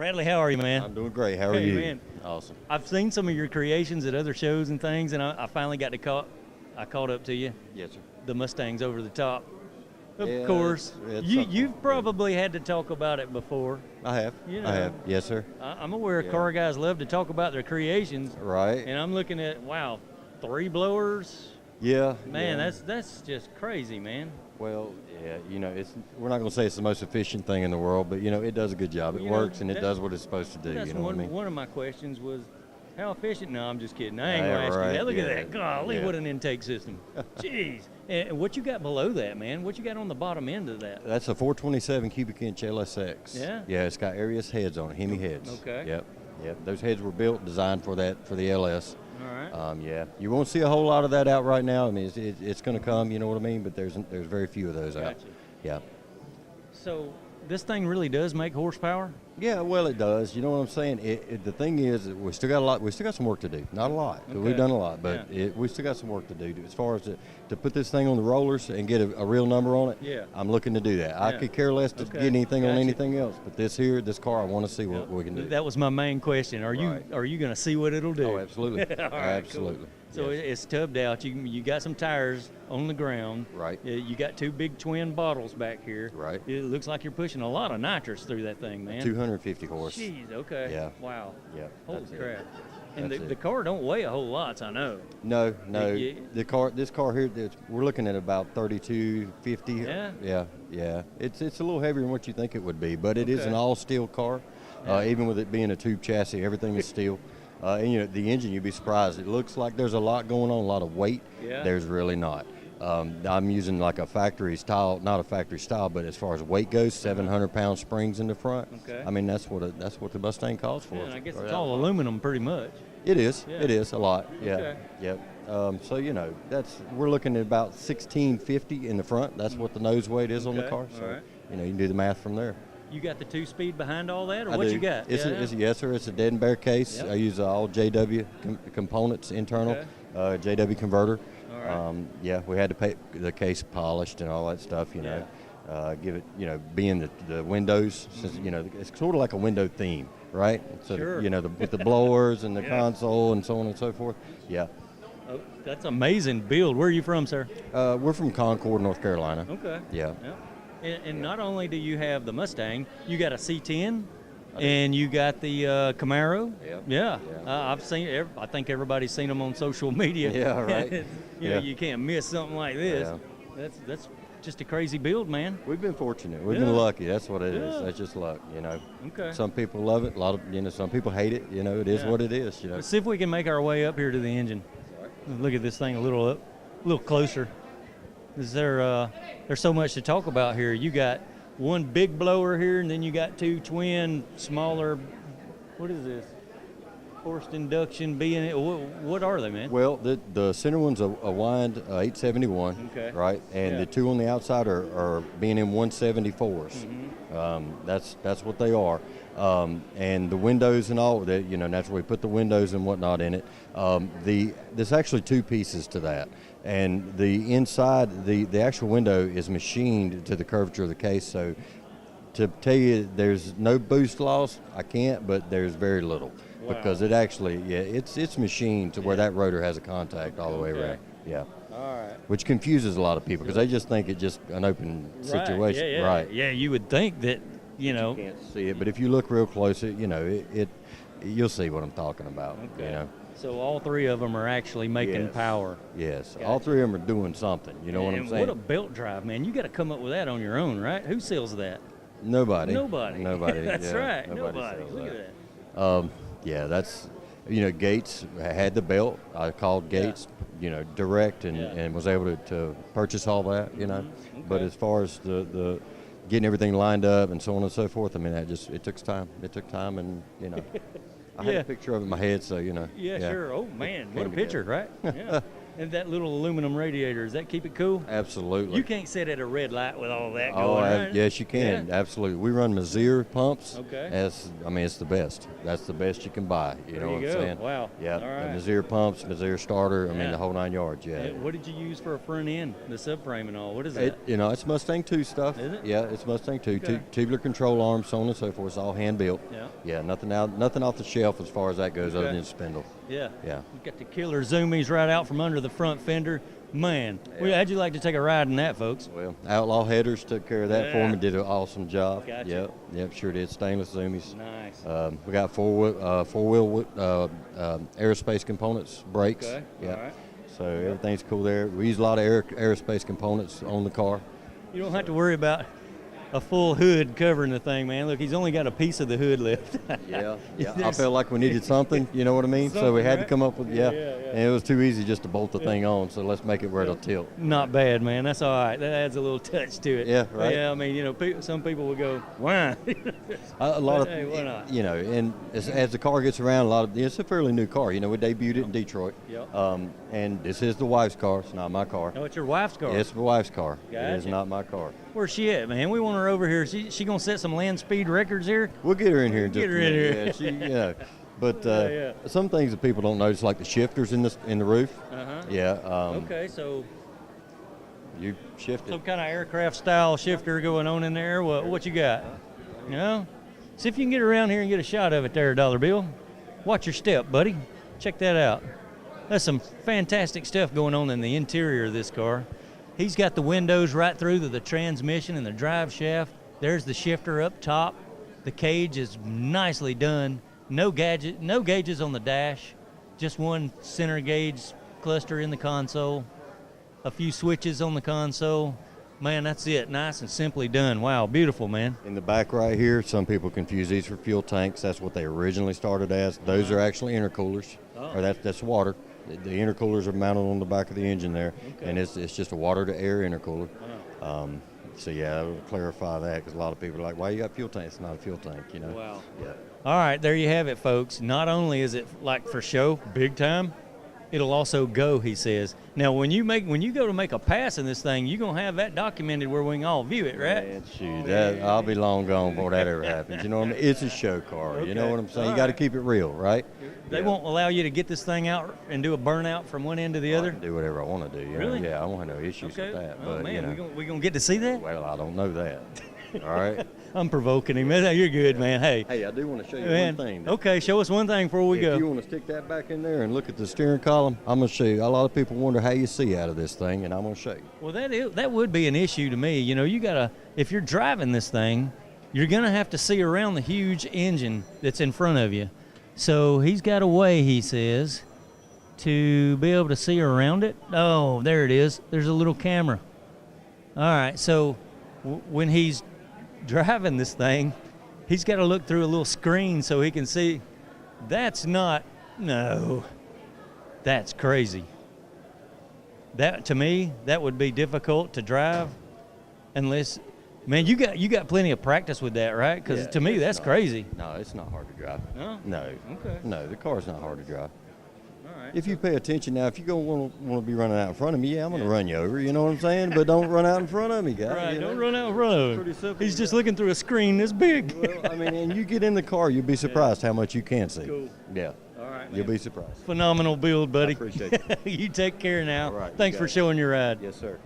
Bradley, how are you, man? I'm doing great. How are Hey, you? man. Awesome. I've seen some of your creations at other shows and things, and I finally got to I caught up to you. Yes, sir. The Mustang's over the top. Of Yeah, course. it's You've probably had to talk about it before. I have. You know. I have. Yes, sir. I'm aware Yeah. car guys love to talk about their creations, Right. and I'm looking at, wow, 3 blowers. Yeah. Man, yeah. that's just crazy, man. Well, yeah. We're not going to say it's the most efficient thing in the world, but it does a good job. It works and it does what it's supposed to do. That's You know what I mean? one of my questions was, how efficient? No, I'm just kidding. I ain't Yeah, gonna ask you right, that. Look yeah, at that. Golly, yeah. what an intake system. Jeez. And what you got below that, man? What you got on the bottom end of that? That's a 427 cubic inch LSX. Yeah? Yeah, it's got Arius heads on it, Hemi heads. Okay. Yep. Those heads were designed for the LS. All right. Yeah. You won't see a whole lot of that out right now. I mean, it's going to come. You know what I mean? But there's very few of those out. Gotcha. Yeah. So this thing really does make horsepower? Yeah, well, it does. You know what I'm saying? The thing is, that we still got a lot. We still got some work to do. Not a lot. Okay. We've done a lot, but we still got some work to do as far as to put this thing on the rollers and get a real number on it. Yeah. I'm looking to do that. I Yeah. could care less to Okay. get anything on Gotcha. anything else, but this car, I want to see what we can do. That was my main question. Are Right. you going to see what it'll do? Oh, absolutely. All right, Absolutely. cool. So Yes. it's tubbed out. You got some tires on the ground. Right. You got 2 big twin bottles back here. Right. It looks like you're pushing a lot of nitrous through that thing, man. 250 horse. Jeez, okay. Yeah. Wow. Yeah. Holy that's it. crap. And That's the it. car don't weigh a whole lot, I know. No. Yeah. This car here, we're looking at about 3250. Yeah? Yeah. It's a little heavier than what you think it would be, but it is Okay. an all steel car. Yeah. Even with it being a tube chassis, everything is steel. And the engine, you'd be surprised. It looks like there's a lot going on, a lot of weight. Yeah. There's really not. I'm using like a factory style, not a factory style, but as far as weight goes, 700-pound springs in the front. Okay. I mean, that's what the Mustang calls for. Yeah, and I guess Or it's that- all aluminum pretty much. It is. Yeah. It is a lot. Yeah. Okay. Yep. So we're looking at about 1650 in the front. That's what the nose weight is on the Okay. car. So All right. you can do the math from there. You got the 2-speed behind all that, or I what do. you got? Yes, sir. It's a dead and bare case. Yep. I use all JW components internal, JW converter. All right. We had to pay the case polished and all that stuff. Give it. Being the windows, since it's sort of like a window theme, right? So Sure. with the blowers and the Yeah. console and so on and so forth. Yeah. Oh, that's amazing build. Where are you from, sir? We're from Concord, North Carolina. Okay. Yeah. Yep. And not only do you have the Mustang, you got a C10, and you got the Camaro. Yep. Yeah. Yeah. I've seen. I think everybody's seen them on social media. Yeah, right. You know, you can't miss something like this. Yeah. That's just a crazy build, man. We've been fortunate. We've Yeah. been lucky. That's what it is. Yeah. That's just luck, Okay. Some people love it. A lot of, some people hate it. It is Yeah. what it is, Let's see if we can make our way up here to the engine. Look at this thing a little closer. There's so much to talk about here. You got one big blower here, and then you got 2 twin smaller. What is this? Forced induction B&A. What are they, man? Well, the center one's a wind 871, Okay. right? And Yeah. the 2 on the outside are B&M 174s. That's what they are. And the windows and all that, naturally we put the windows and whatnot in it. There's actually 2 pieces to that. And the inside, the actual window is machined to the curvature of the case. So to tell you there's no boost loss, I can't, but there's very little. Wow. Because it actually, it's machined to where that rotor has a contact all the way Okay. around. Yeah. All right. Which confuses a lot of people because they just think it's just an open situation. Right. Yeah, Right. Yeah, you would think that, You can't see it, but if you look real close, you'll see what I'm talking about. Okay. So all 3 of them are actually making Yes. power. Yes. Gotcha. All 3 of them are doing something. You know what I'm And saying? what a belt drive, man. You got to come up with that on your own, right? Who sells that? Nobody. Nobody. That's yeah, right. Nobody. sells Look that. at that. That's, Gates had the belt. I called Gates, direct and was able to purchase all that, But Okay. as far as the getting everything lined up and so on and so forth, I mean, it took time. It took time and, I had Yeah. a picture of it in my head, so, Yeah, sure. Oh, man. What a Came picture, together. right? Yeah. And that little aluminum radiator, does that keep it cool? Absolutely. You can't sit at a red light with all that Oh, going, right? yes, you can. Yeah. Absolutely. We run Mazir pumps. Okay. It's the best. That's the best you can buy. You know what I'm saying? Wow. Yeah. All right. Mazir pumps, Mazir starter. I mean, Yeah. the whole 9 yards. Yeah. What did you use for a front end, the subframe and all? What is It, that? it's Mustang 2 stuff. Is it? Yeah, it's Mustang 2. Okay. Tubular control arms, so on and so forth. It's all hand built. Yeah. Yeah, nothing off the shelf as far as that goes, other Okay. than spindle. Yeah. Yeah. You got the killer zoomies right out from under the front fender. Man, how'd you like to take a ride in that, folks? Well, Outlaw Headers took care of that for Yeah. me. Did an awesome job. Gotcha. Yep, sure did. Stainless zoomies. Nice. We got four-wheel aerospace components, brakes. Okay. Yeah. All right. So everything's cool there. We use a lot of aerospace components on the car. You don't have to worry about a full hood covering the thing, man. Look, he's only got a piece of the hood left. Yeah. I There's- felt like we needed something, you know what I mean? So we had to right? come up with, Yeah. and it was too easy just to bolt the thing on, so let's make it where it'll tilt. Not bad, man. That's all right. That adds a little touch to it. Yeah, right. Yeah, I mean, some people will go, why? A lot of, Hey, why not? and as the car gets around, it's a fairly new car. We debuted it in Detroit. Yep. And this is the wife's car. It's not my car. No, it's your wife's car. It's my wife's car. It is Gotcha. not my car. Where's she at, man? We want her over here. She gonna set some land speed records here? We'll get her in here in just Get her a in minute. here. Yeah, But Yeah. some things that people don't notice, like the shifters in the roof. Uh-huh. Yeah. Okay, so You shift it. some kind of aircraft style shifter going on in there. What you got? You know? See if you can get around here and get a shot of it there, Dollar Bill. Watch your step, buddy. Check that out. That's some fantastic stuff going on in the interior of this car. He's got the windows right through to the transmission and the drive shaft. There's the shifter up top. The cage is nicely done. No gauges on the dash. Just one center gauge cluster in the console. A few switches on the console. Man, that's it. Nice and simply done. Wow, beautiful, man. In the back right here, some people confuse these for fuel tanks. That's what they originally started as. Those are actually intercoolers, or that's water. The intercoolers are mounted on the back of the engine there, and it's just a water-to-air intercooler. Wow. So yeah, I would clarify that because a lot of people are like, "Why you got fuel tank?" It's not a fuel tank, you know. Wow. Yeah. All right, there you have it, folks. Not only is it like for show, big time, it'll also go, he says. Now, when you go to make a pass in this thing, you're going to have that documented where we can all view it, right? Man, shoot, I'll be long gone before that ever happens. You know what I mean? It's a show car. You know Okay. what I'm saying? All You got to right. keep it real, right? They Yeah. won't allow you to get this thing out and do a burnout from one end to the I other? can do whatever I want to do. You Really? know? Yeah, I won't have no issues Okay. with that. Oh, But, man, you know, we gonna get to see that? well, I don't know that. All right. I'm provoking him. You're good, man. Hey. Hey, I do want to show you Man, one thing. okay, show us one thing before we If go. you want to stick that back in there and look at the steering column, I'm going to show you. A lot of people wonder how you see out of this thing, and I'm going to show you. Well, that would be an issue to me. You know, if you're driving this thing, you're gonna have to see around the huge engine that's in front of you. So he's got a way, he says, to be able to see around it. Oh, there it is. There's a little camera. All right, so when he's driving this thing, he's got to look through a little screen so he can see. That's crazy. That, to me, that would be difficult to drive unless, man, you got plenty of practice with that, right? Because Yeah, to me, it's that's not. crazy. No, it's not hard to drive. No? No. Okay. No, the car's not hard to drive. All right. If you pay attention now, if you want to be running out in front of me, yeah, I'm going to Yeah. run you over. You know what I'm saying? But don't run out in front of me, guys. Right, you don't know? run out in front of him. Pretty simple, He's just yeah. looking through a screen this big. Well, I mean, and you get in the car, you'll be surprised how much you can see. Cool. Yeah. All right, man. You'll be surprised. Phenomenal build, buddy. I appreciate You take care now. All right, you Thanks got for it. showing your ride. Yes, sir.